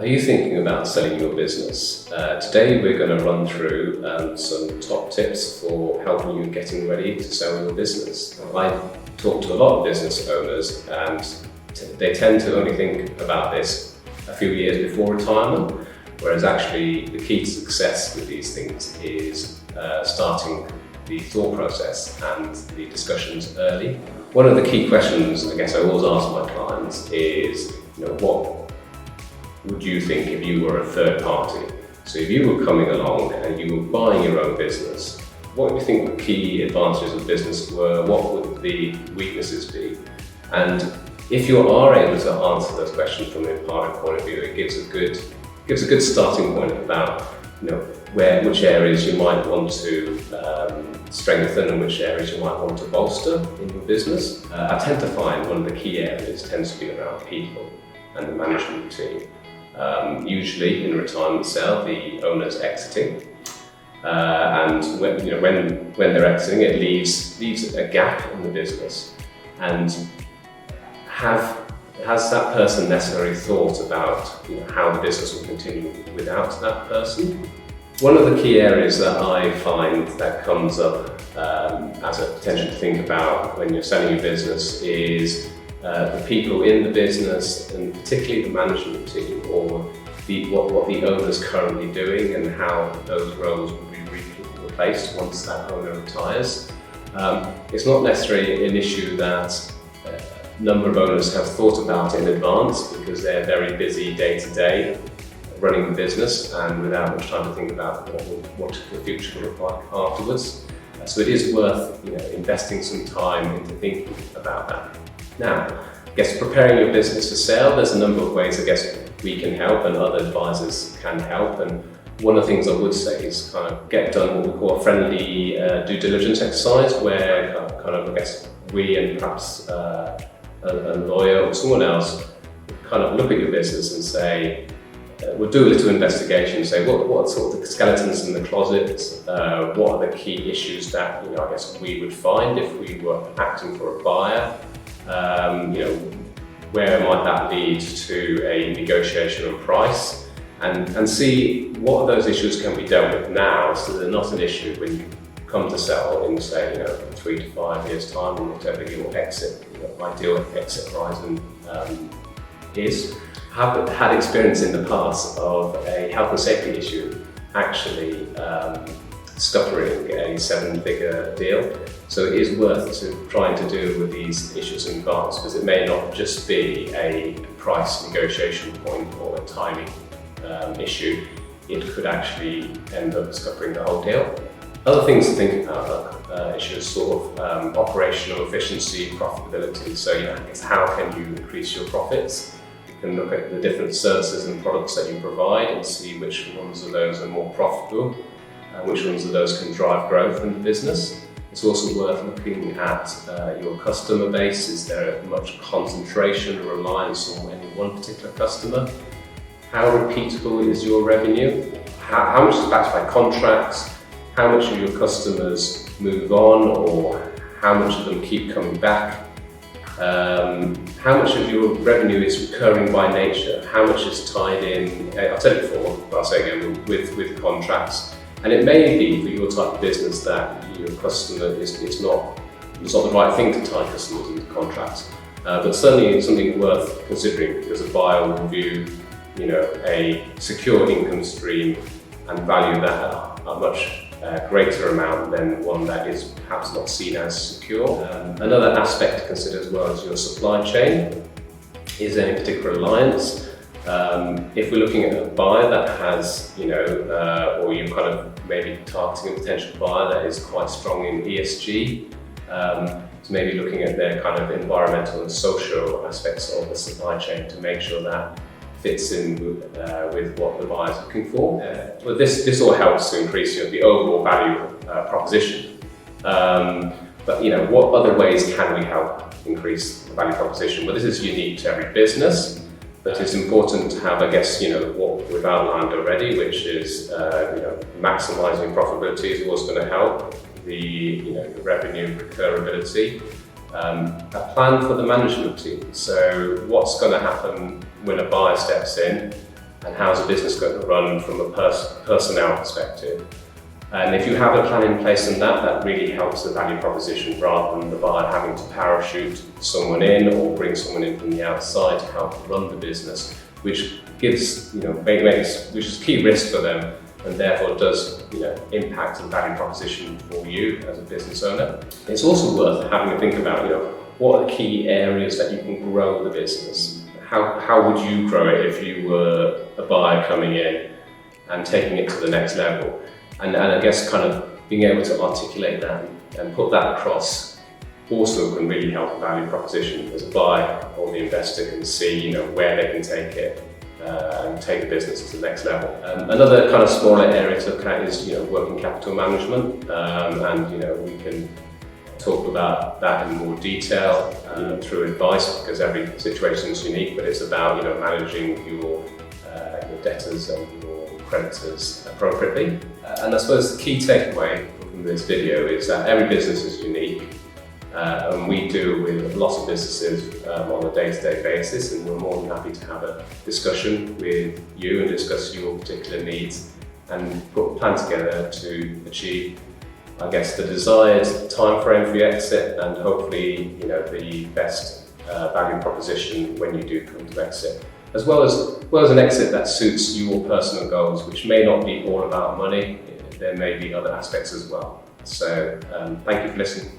Are you thinking about selling your business? Today we're going to run through some top tips for helping you getting ready to sell your business. Now, I talk to a lot of business owners and they tend to only think about this a few years before retirement, whereas actually the key to success with these things is starting the thought process and the discussions early. One of the key questions I guess I always ask my clients is, what would you think if you were a third party? So if you were coming along and you were buying your own business, what do you think the key advantages of business were? What would the weaknesses be? And if you are able to answer those questions from an empiric point of view, it gives a good starting point about which areas you might want to strengthen and which areas you might want to bolster in your business. I tend to find one of the key areas tends to be around people and the management team. Usually in a retirement sale, the owner's exiting, and when they're exiting, it leaves a gap in the business. And has that person necessarily thought about how the business will continue without that person? One of the key areas that I find that comes up as a potential to think about when you're selling your business is the people in the business, and particularly the management team, or what the owner's currently doing and how those roles will be replaced once that owner retires. It's not necessarily an issue that a number of owners have thought about in advance because they're very busy day to day running the business and without much time to think about what the future will look like afterwards. So it is worth investing some time into thinking about that. Now, I guess preparing your business for sale, there's a number of ways I guess we can help and other advisors can help. And one of the things I would say is kind of get done what we call a friendly due diligence exercise, where I guess we and perhaps a lawyer or someone else kind of look at your business and say, we'll do a little investigation, say what sort of the skeletons in the closet, what are the key issues that I guess we would find if we were acting for a buyer. Where might that lead to a negotiation on price, and see what of those issues can be dealt with now, so they're not an issue when you come to sell in, say, 3 to 5 years time, or whatever your ideal exit horizon is. I've had experience in the past of a health and safety issue actually scuppering a 7-figure deal. So it is worth trying to deal with these issues in advance, because it may not just be a price negotiation point or a timing issue. It could actually end up scuppering the whole deal. Other things to think about issues sort of operational efficiency, profitability. So I guess how can you increase your profits? You can look at the different services and products that you provide and see which ones of those are more profitable and which ones of those can drive growth in the business. It's also worth looking at your customer base. Is there much concentration or reliance on any one particular customer? How repeatable is your revenue? How much is backed by contracts? How much of your customers move on, or how much of them keep coming back? How much of your revenue is recurring by nature? How much is tied in, I've said it before, but I'll say again, with contracts. And it may be for your type of business that your customer it's not the right thing to tie customers into contracts. But certainly it's something worth considering, because a buyer will view a secure income stream and value that at a much greater amount than one that is perhaps not seen as secure. Another aspect to consider as well is your supply chain. Is there any particular alliance? If we're looking at a buyer that has, or you're kind of maybe targeting a potential buyer that is quite strong in ESG, so maybe looking at their kind of environmental and social aspects of the supply chain to make sure that fits in with what the buyer's looking for. But this all helps to increase the overall value proposition. But what other ways can we help increase the value proposition? Well, this is unique to every business. But it's important to have, I guess, what we've outlined already, which is, maximising profitability is always going to help. The revenue recurability, a plan for the management team. So what's going to happen when a buyer steps in? and how's a business going to run from a personnel perspective. And if you have a plan in place on that, that really helps the value proposition rather than the buyer having to parachute someone in or bring someone in from the outside to help run the business, which gives, which is key risk for them, and therefore does, impact the value proposition for you as a business owner. It's also worth having to think about, what are the key areas that you can grow the business? How would you grow it if you were a buyer coming in and taking it to the next level? And I guess kind of being able to articulate that and put that across also can really help the value proposition, as a buyer or the investor can see, where they can take it and take the business to the next level. Another kind of smaller area to look at is, working capital management, and we can talk about that in more detail through advice, because every situation is unique, but it's about managing your debtors and your creditors appropriately. And I suppose the key takeaway from this video is that every business is unique, and we deal with lots of businesses on a day-to-day basis, and we're more than happy to have a discussion with you and discuss your particular needs and put a plan together to achieve, I guess, the desired time frame for your exit, and hopefully the best value proposition when you do come to exit, as well as an exit that suits your personal goals, which may not be all about money. There may be other aspects as well. So thank you for listening.